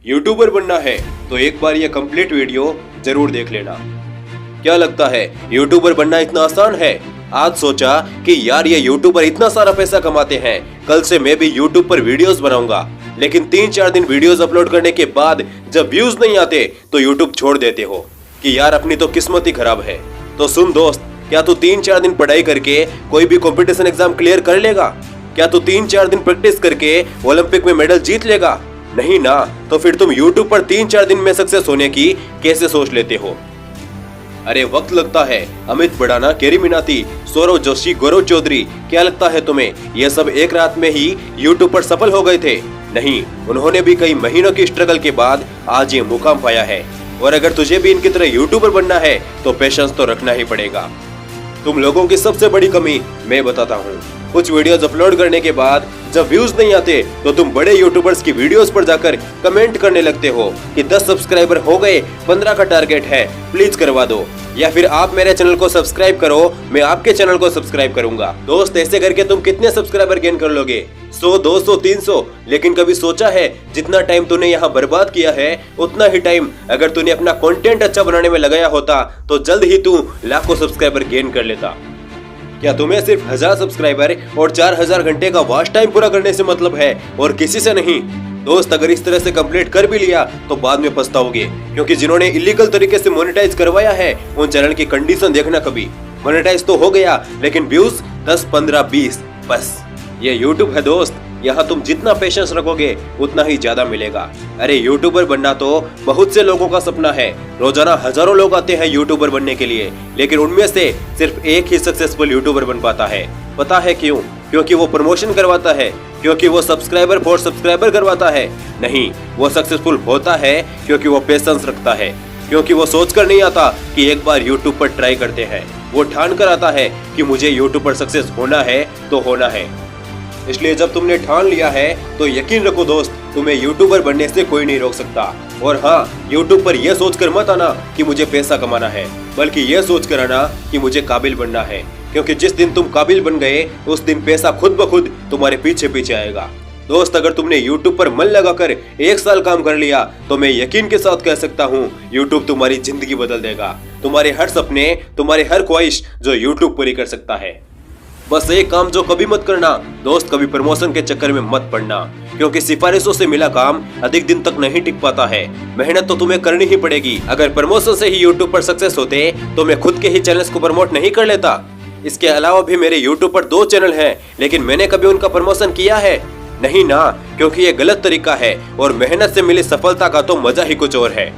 YouTuber बनना है तो एक बार ये कंप्लीट वीडियो जरूर देख लेना। क्या लगता है यूट्यूबर बनना इतना आसान है? आज सोचा कि यार ये यूट्यूबर इतना सारा पैसा कमाते हैं, कल से मैं भी यूट्यूब पर वीडियोस बनाऊंगा। लेकिन 3-4 दिन वीडियोस अपलोड करने के बाद जब व्यूज नहीं आते तो यूट्यूब छोड़ देते हो कि यार अपनी तो किस्मत ही खराब है। तो सुन दोस्त, क्या तू 3-4 दिन पढ़ाई करके कोई भी कंपटीशन एग्जाम क्लियर कर लेगा? क्या तू 3-4 दिन प्रैक्टिस करके ओलंपिक में मेडल जीत लेगा? नहीं ना। तो फिर तुम यूट्यूब पर 3-4 दिन में सक्सेस होने की कैसे सोच लेते हो? अरे वक्त लगता है, अमित बड़ाना, केरी मिनाती, सौरव जोशी, गौरव चौधरी, क्या लगता है तुम्हें ये सब एक रात में ही यूट्यूब पर सफल हो गए थे? नहीं, उन्होंने भी कई महीनों की स्ट्रगल के बाद आज ये मुकाम पाया है। और अगर तुझे भी इनकी तरह यूट्यूबर बनना है तो पेशेंस तो रखना ही पड़ेगा। तुम लोगों की सबसे बड़ी कमी मैं बताता हूँ। कुछ वीडियोस अपलोड करने के बाद जब व्यूज नहीं आते तो तुम बड़े यूट्यूबर्स की वीडियोस पर जाकर कमेंट करने लगते हो कि 10 सब्सक्राइबर हो गए, 15 का टारगेट है, प्लीज करवा दो, या फिर आप मेरे चैनल को सब्सक्राइब करो, मैं आपके चैनल को सब्सक्राइब करूंगा। दोस्त, ऐसे करके तुम कितने सब्सक्राइबर गेन कर लोगे? 100, 200, 300? लेकिन कभी सोचा है जितना टाइम तूने यहाँ बर्बाद किया है उतना ही टाइम अगर तूने अपना कंटेंट अच्छा बनाने में लगाया होता तो जल्द ही तू लाखों सब्सक्राइबर गेन कर लेता। क्या तुम्हें सिर्फ 1000 सब्सक्राइबर और 4000 घंटे का वॉच टाइम पूरा करने से मतलब है और किसी से नहीं? दोस्त, अगर इस तरह से कंप्लीट कर भी लिया तो बाद में पछताओगे, क्योंकि जिन्होंने इलीगल तरीके से मोनेटाइज करवाया है उन चैनल की कंडीशन देखना कभी। मोनेटाइज तो हो गया लेकिन व्यूज 10, 15, 20 बस। ये यूट्यूब है दोस्त, यहाँ तुम जितना पेशेंस रखोगे उतना ही ज्यादा मिलेगा। अरे यूट्यूबर बनना तो बहुत से लोगों का सपना है। रोजाना हजारों लोग आते हैं यूट्यूबर बनने के लिए, लेकिन उनमें से सिर्फ एक ही सक्सेसफुल यूट्यूबर बन पाता है। पता है क्यों? क्योंकि वो प्रमोशन करवाता है, क्योंकि वो सब्सक्राइबर फॉर सब्सक्राइबर करवाता है? नहीं, वो सक्सेसफुल होता है क्योंकि वो पेशेंस रखता है, क्योंकि वो सोचकर नहीं आता कि एक बार यूट्यूब पर ट्राई करते हैं। वो ठान कर आता है कि मुझे यूट्यूब पर सक्सेस होना है तो होना है। इसलिए जब तुमने ठान लिया है तो यकीन रखो दोस्त, तुम्हें यूट्यूबर बनने से कोई नहीं रोक सकता। और हाँ, यूट्यूब पर यह सोचकर मत आना कि मुझे पैसा कमाना है, बल्कि यह सोचकर आना कि मुझे काबिल बनना है, क्योंकि जिस दिन तुम काबिल बन गए उस दिन पैसा खुद ब खुद तुम्हारे पीछे पीछे आएगा। दोस्त, अगर तुमने यूट्यूब पर मन लगाकर 1 साल काम कर लिया तो मैं यकीन के साथ कह सकता हूँ यूट्यूब तुम्हारी जिंदगी बदल देगा। तुम्हारे हर सपने, तुम्हारी हर ख्वाहिश जो यूट्यूब पूरी कर सकता है। बस एक काम जो कभी मत करना दोस्त, कभी प्रमोशन के चक्कर में मत पड़ना, क्योंकि सिफारिशों से मिला काम अधिक दिन तक नहीं टिक पाता है। मेहनत तो तुम्हें करनी ही पड़ेगी। अगर प्रमोशन से ही यूट्यूब पर सक्सेस होते तो मैं खुद के ही चैनल्स को प्रमोट नहीं कर लेता। इसके अलावा भी मेरे यूट्यूब पर 2 चैनल हैं, लेकिन मैंने कभी उनका प्रमोशन किया है? नहीं ना, क्योंकि ये गलत तरीका है और मेहनत से मिली सफलता का तो मजा ही कुछ और है।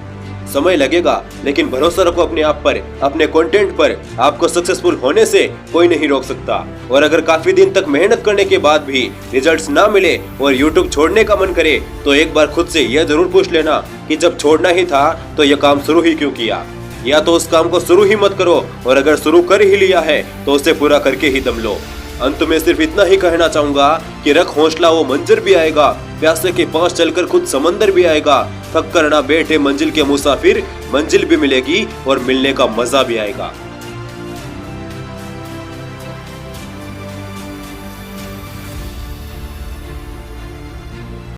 समय लगेगा लेकिन भरोसा रखो अपने आप पर, अपने कंटेंट पर। आपको सक्सेसफुल होने से कोई नहीं रोक सकता। और अगर काफी दिन तक मेहनत करने के बाद भी रिजल्ट्स ना मिले और यूट्यूब छोड़ने का मन करे तो एक बार खुद से यह जरूर पूछ लेना कि जब छोड़ना ही था तो यह काम शुरू ही क्यों किया? या तो उस काम को शुरू ही मत करो, और अगर शुरू कर ही लिया है तो उसे पूरा करके ही दम लो। अंत में सिर्फ इतना ही कहना चाहूंगा कि रख हौसला, वो मंजर भी आएगा। प्यासे के पास चलकर खुद समंदर भी आएगा। थक कर ना बैठे मंजिल के मुसाफिर, मंजिल भी मिलेगी और मिलने का मजा भी आएगा।